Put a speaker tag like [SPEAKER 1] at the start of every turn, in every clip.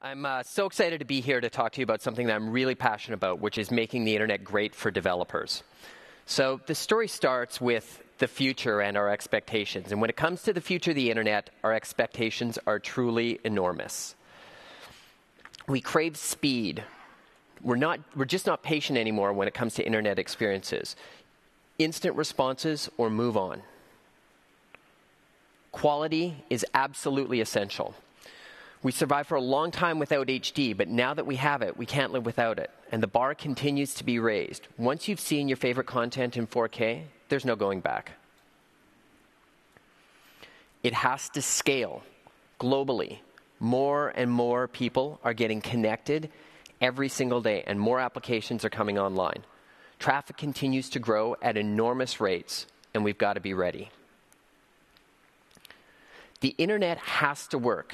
[SPEAKER 1] I'm so excited to be here to talk to you about something that I'm really passionate about, which is making the internet great for developers. So the story starts with the future and our expectations. And when it comes to the future of the internet, our expectations are truly enormous. We crave speed. We're just not patient anymore when it comes to internet experiences. Instant responses or move on. Quality is absolutely essential. We survived for a long time without HD, but now that we have it, we can't live without it. And the bar continues to be raised. Once you've seen your favorite content in 4K, there's no going back. It has to scale globally. More and more people are getting connected every single day, and more applications are coming online. Traffic continues to grow at enormous rates, and we've got to be ready. The internet has to work.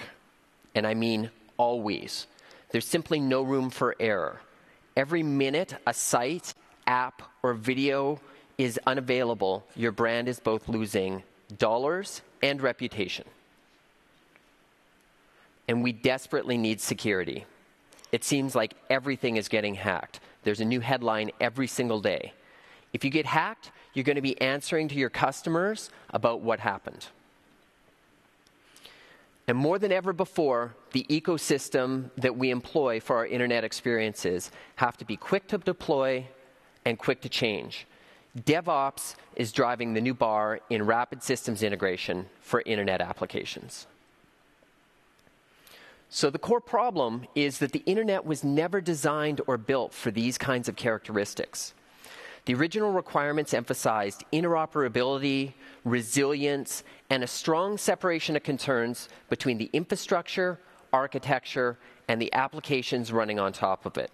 [SPEAKER 1] And I mean always. There's simply no room for error. Every minute a site, app, or video is unavailable, your brand is both losing dollars and reputation. And we desperately need security. It seems like everything is getting hacked. There's a new headline every single day. If you get hacked, you're going to be answering to your customers about what happened. And more than ever before, the ecosystem that we employ for our internet experiences have to be quick to deploy and quick to change. DevOps is driving the new bar in rapid systems integration for internet applications. So the core problem is that the internet was never designed or built for these kinds of characteristics. The original requirements emphasized interoperability, resilience, and a strong separation of concerns between the infrastructure, architecture, and the applications running on top of it.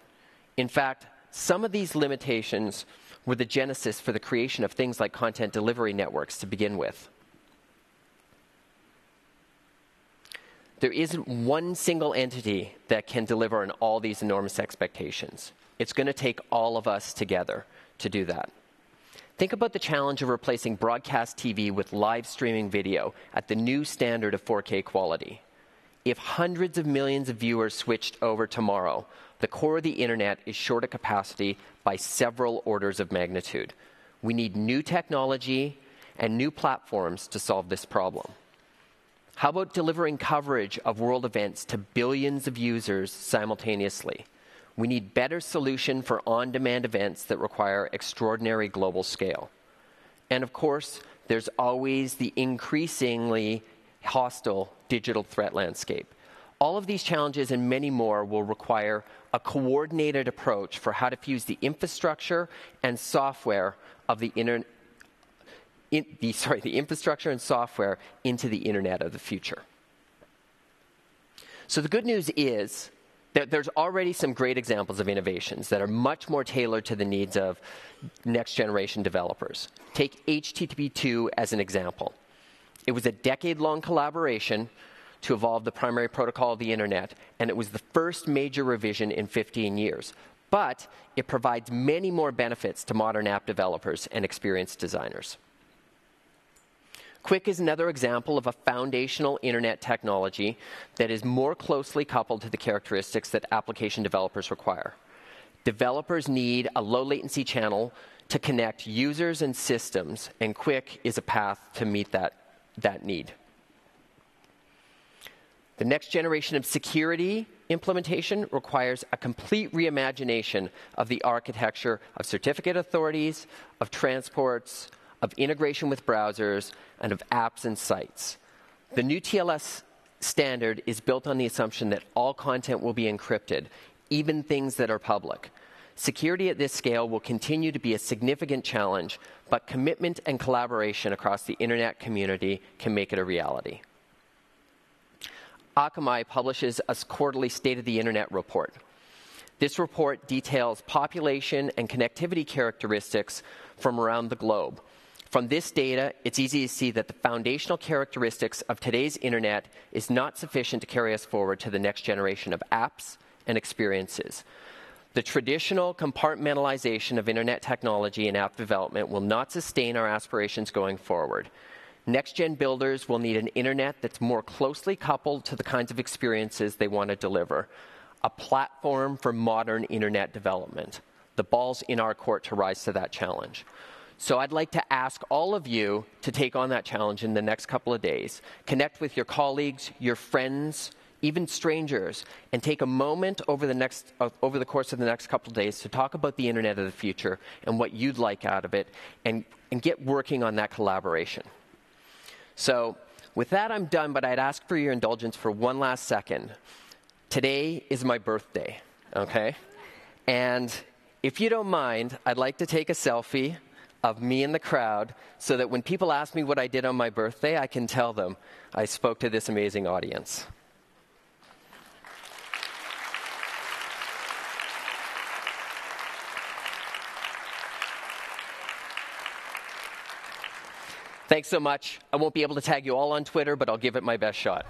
[SPEAKER 1] In fact, some of these limitations were the genesis for the creation of things like content delivery networks to begin with. There isn't one single entity that can deliver on all these enormous expectations. It's going to take all of us together to do that. Think about the challenge of replacing broadcast TV with live streaming video at the new standard of 4K quality. If hundreds of millions of viewers switched over tomorrow, the core of the internet is short of capacity by several orders of magnitude. We need new technology and new platforms to solve this problem. How about delivering coverage of world events to billions of users simultaneously? We need better solution for on-demand events that require extraordinary global scale. And of course, there's always the increasingly hostile digital threat landscape. All of these challenges and many more will require a coordinated approach for how to fuse the infrastructure and software of the infrastructure and software into the internet of the future. So the good news is there's already some great examples of innovations that are much more tailored to the needs of next-generation developers. Take HTTP2 as an example. It was a decade-long collaboration to evolve the primary protocol of the internet, and it was the first major revision in 15 years. But it provides many more benefits to modern app developers and experienced designers. Quick is another example of a foundational internet technology that is more closely coupled to the characteristics that application developers require. Developers need a low-latency channel to connect users and systems, and Quick is a path to meet that need. The next generation of security implementation requires a complete reimagination of the architecture of certificate authorities, of transports, of integration with browsers, and of apps and sites. The new TLS standard is built on the assumption that all content will be encrypted, even things that are public. Security at this scale will continue to be a significant challenge, but commitment and collaboration across the internet community can make it a reality. Akamai publishes a quarterly State of the Internet report. This report details population and connectivity characteristics from around the globe. From this data, it's easy to see that the foundational characteristics of today's internet is not sufficient to carry us forward to the next generation of apps and experiences. The traditional compartmentalization of internet technology and app development will not sustain our aspirations going forward. Next-gen builders will need an internet that's more closely coupled to the kinds of experiences they want to deliver, a platform for modern internet development. The ball's in our court to rise to that challenge. So I'd like to ask all of you to take on that challenge in the next couple of days. Connect with your colleagues, your friends, even strangers, and take a moment over the course of the next couple of days to talk about the internet of the future and what you'd like out of it, and get working on that collaboration. So with that, I'm done, but I'd ask for your indulgence for one last second. Today is my birthday, okay? And if you don't mind, I'd like to take a selfie of me in the crowd so that when people ask me what I did on my birthday, I can tell them I spoke to this amazing audience. Thanks so much. I won't be able to tag you all on Twitter, but I'll give it my best shot.